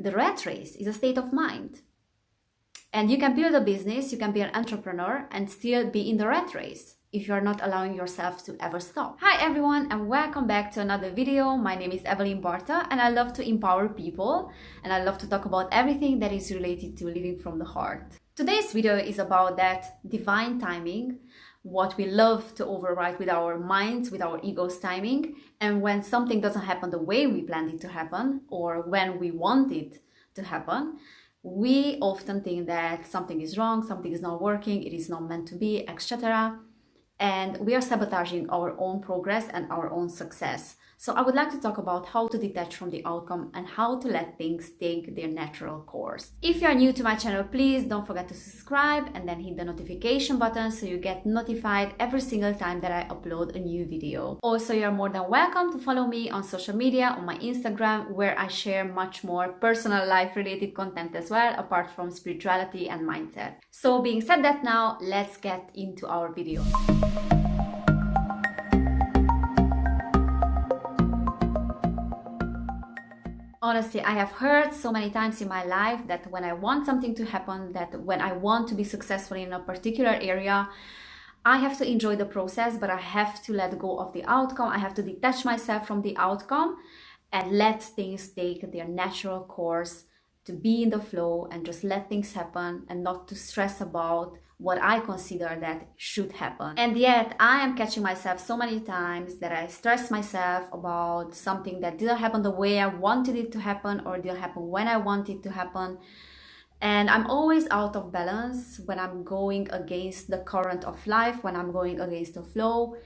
The rat race is a state of mind. And you can build a business, you can be an entrepreneur and still be in the rat race if you're not allowing yourself to ever stop. Hi everyone, and welcome back to another video. My name is Evelyn Barta and I love to empower people and I love to talk about everything that is related to living from the heart. Today's video is about that divine timing, what we love to override with our minds, with our ego's timing, and when something doesn't happen the way we planned it to happen or when we want it to happen, we often think that something is wrong, something is not working, it is not meant to be, etc. And we are sabotaging our own progress and our own success. So I would like to talk about how to detach from the outcome and how to let things take their natural course. If you are new to my channel, please don't forget to subscribe and then hit the notification button so you get notified every single time that I upload a new video. Also, you're more than welcome to follow me on social media, on my Instagram, where I share much more personal life related content as well, apart from spirituality and mindset. So being said that, now let's get into our video. Honestly, I have heard so many times in my life that when I want something to happen, that when I want to be successful in a particular area, I have to enjoy the process, but I have to let go of the outcome. I have to detach myself from the outcome and let things take their natural course, to be in the flow and just let things happen and not to stress about what I consider that should happen. And yet I am catching myself so many times that I stress myself about something that didn't happen the way I wanted it to happen or didn't happen when I wanted it to happen. And I'm always out of balance when I'm going against the current of life, when I'm going against the flow.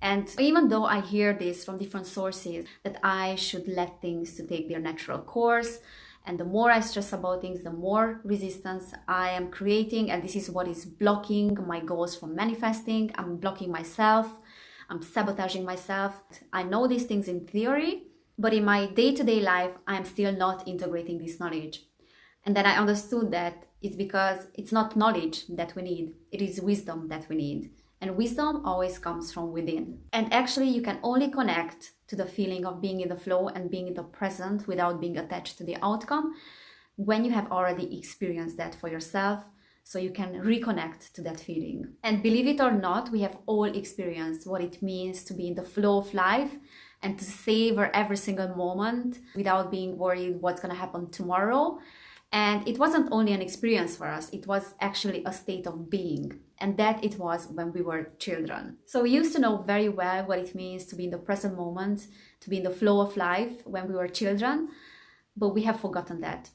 And even though I hear this from different sources that I should let things to take their natural course, and the more I stress about things, the more resistance I am creating. And this is what is blocking my goals from manifesting. I'm blocking myself. I'm sabotaging myself. I know these things in theory, but in my day-to-day life, I'm still not integrating this knowledge. And then I understood that it's because it's not knowledge that we need. It is wisdom that we need. And wisdom always comes from within. And actually, you can only connect to the feeling of being in the flow and being in the present without being attached to the outcome when you have already experienced that for yourself, so you can reconnect to that feeling. And believe it or not, we have all experienced what it means to be in the flow of life and to savor every single moment without being worried what's going to happen tomorrow. And it wasn't only an experience for us, it was actually a state of being. And that it was when we were children. So we used to know very well what it means to be in the present moment, to be in the flow of life when we were children, but we have forgotten that.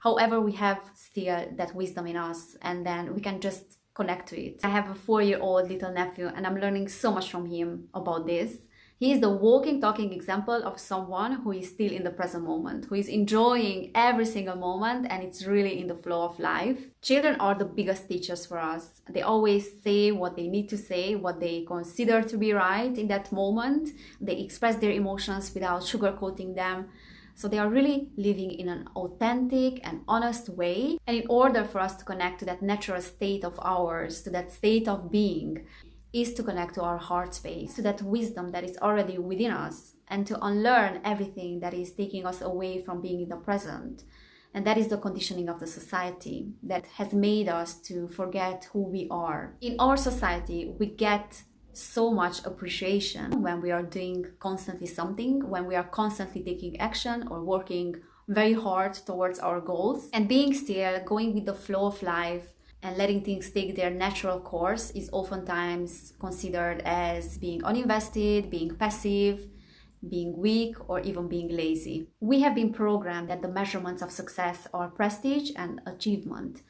However, we have still that wisdom in us, and then we can just connect to it. I have a 4-year-old little nephew, and I'm learning so much from him about this. He is the walking, talking example of someone who is still in the present moment, who is enjoying every single moment, and it's really in the flow of life. Children are the biggest teachers for us. They always say what they need to say, what they consider to be right in that moment. They express their emotions without sugarcoating them. So they are really living in an authentic and honest way. And in order for us to connect to that natural state of ours, to that state of being, is to connect to our heart space, to that wisdom that is already within us, and to unlearn everything that is taking us away from being in the present. And that is the conditioning of the society that has made us to forget who we are. In our society, we get so much appreciation when we are doing constantly something, when we are constantly taking action or working very hard towards our goals. And being still, going with the flow of life, and letting things take their natural course is oftentimes considered as being uninvested, being passive, being weak, or even being lazy. We have been programmed that the measurements of success are prestige and achievement,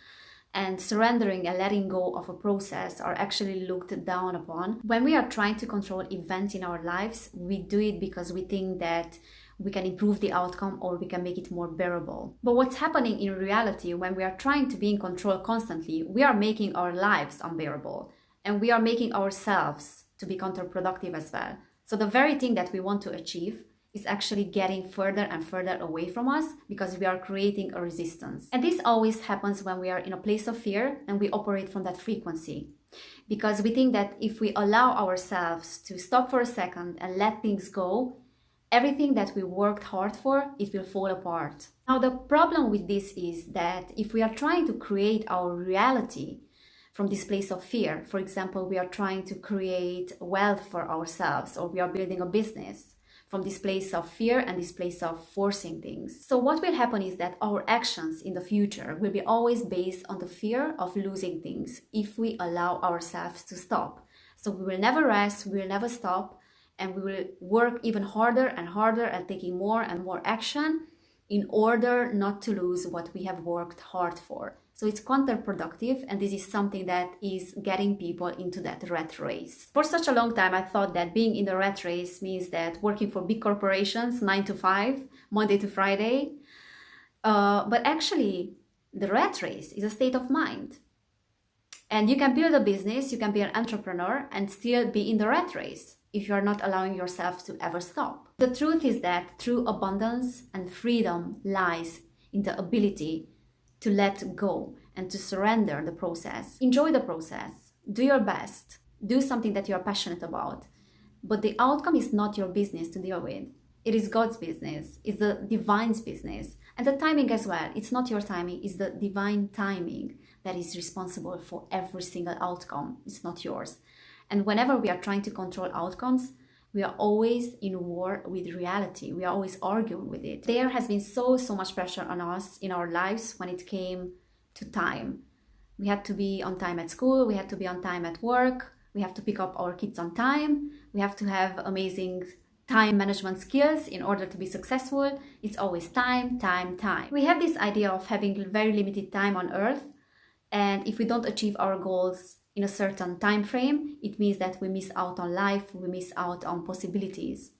and surrendering and letting go of a process are actually looked down upon. When we are trying to control events in our lives, we do it because we think that we can improve the outcome or we can make it more bearable. But what's happening in reality when we are trying to be in control constantly, we are making our lives unbearable and we are making ourselves to be counterproductive as well. So the very thing that we want to achieve is actually getting further and further away from us because we are creating a resistance. And this always happens when we are in a place of fear and we operate from that frequency. Because we think that if we allow ourselves to stop for a second and let things go, everything that we worked hard for, it will fall apart. Now, the problem with this is that if we are trying to create our reality from this place of fear, for example, we are trying to create wealth for ourselves, or we are building a business from this place of fear and this place of forcing things. So what will happen is that our actions in the future will be always based on the fear of losing things if we allow ourselves to stop. So we will never rest, we will never stop, and we will work even harder and harder at taking more and more action in order not to lose what we have worked hard for. So it's counterproductive, and this is something that is getting people into that rat race. For such a long time, I thought that being in the rat race means that working for big corporations, 9 to 5, Monday to Friday. But actually, the rat race is a state of mind. And you can build a business, you can be an entrepreneur and still be in the rat race if you are not allowing yourself to ever stop. The truth is that true abundance and freedom lies in the ability to let go and to surrender the process. Enjoy the process. Do your best. Do something that you are passionate about. But the outcome is not your business to deal with. It is God's business. It's the divine's business. And the timing as well. It's not your timing. It's the divine timing that is responsible for every single outcome. It's not yours. And whenever we are trying to control outcomes, we are always in war with reality. We are always arguing with it. There has been so much pressure on us in our lives when it came to time. We had to be on time at school. We had to be on time at work. We have to pick up our kids on time. We have to have amazing time management skills in order to be successful. It's always time, time, time. We have this idea of having very limited time on earth. And if we don't achieve our goals in a certain time frame, it means that we miss out on life, we miss out on possibilities.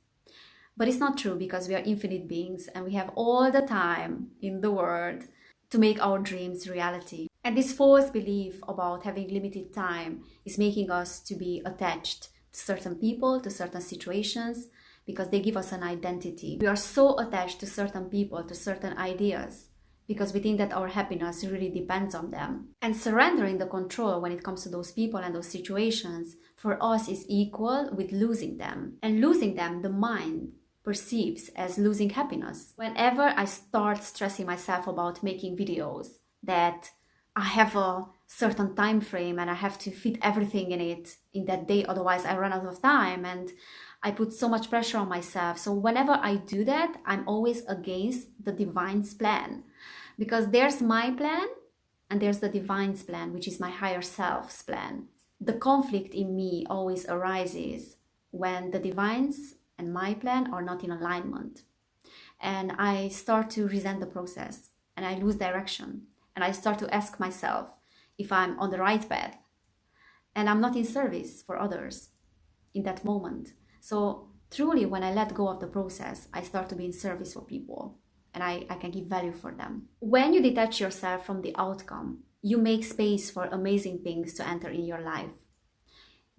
But it's not true, because we are infinite beings and we have all the time in the world to make our dreams reality. And this false belief about having limited time is making us to be attached to certain people, to certain situations, because they give us an identity. We are so attached to certain people, to certain ideas, because we think that our happiness really depends on them. And surrendering the control when it comes to those people and those situations, for us, is equal with losing them. And losing them, the mind perceives as losing happiness. Whenever I start stressing myself about making videos, that I have a certain time frame and I have to fit everything in it in that day, otherwise I run out of time, and I put so much pressure on myself. So whenever I do that, I'm always against the divine's plan. Because there's my plan and there's the divine's plan, which is my higher self's plan. The conflict in me always arises when the divine's and my plan are not in alignment. And I start to resent the process and I lose direction. And I start to ask myself if I'm on the right path. And I'm not in service for others in that moment. So truly, when I let go of the process, I start to be in service for people. And I can give value for them. When you detach yourself from the outcome, you make space for amazing things to enter in your life.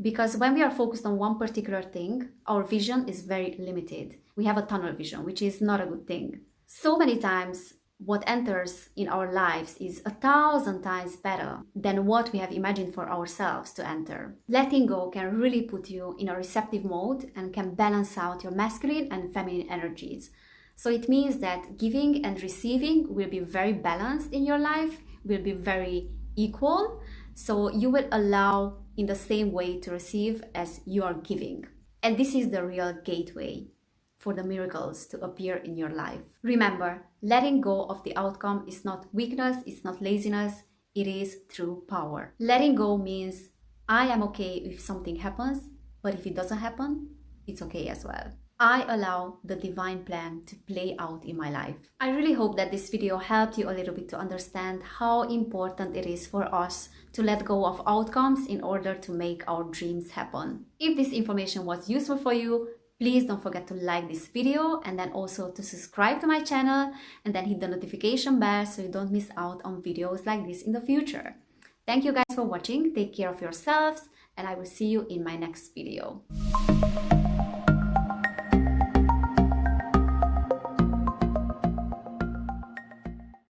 Because when we are focused on one particular thing, our vision is very limited. We have a tunnel vision, which is not a good thing. So many times, what enters in our lives is 1,000 times better than what we have imagined for ourselves to enter. Letting go can really put you in a receptive mode and can balance out your masculine and feminine energies. So it means that giving and receiving will be very balanced in your life, will be very equal. So you will allow in the same way to receive as you are giving. And this is the real gateway for the miracles to appear in your life. Remember, letting go of the outcome is not weakness, it's not laziness, it is true power. Letting go means I am okay if something happens, but if it doesn't happen, it's okay as well. I allow the divine plan to play out in my life. I really hope that this video helped you a little bit to understand how important it is for us to let go of outcomes in order to make our dreams happen. If this information was useful for you, please don't forget to like this video and then also to subscribe to my channel and then hit the notification bell so you don't miss out on videos like this in the future. Thank you guys for watching. Take care of yourselves and I will see you in my next video.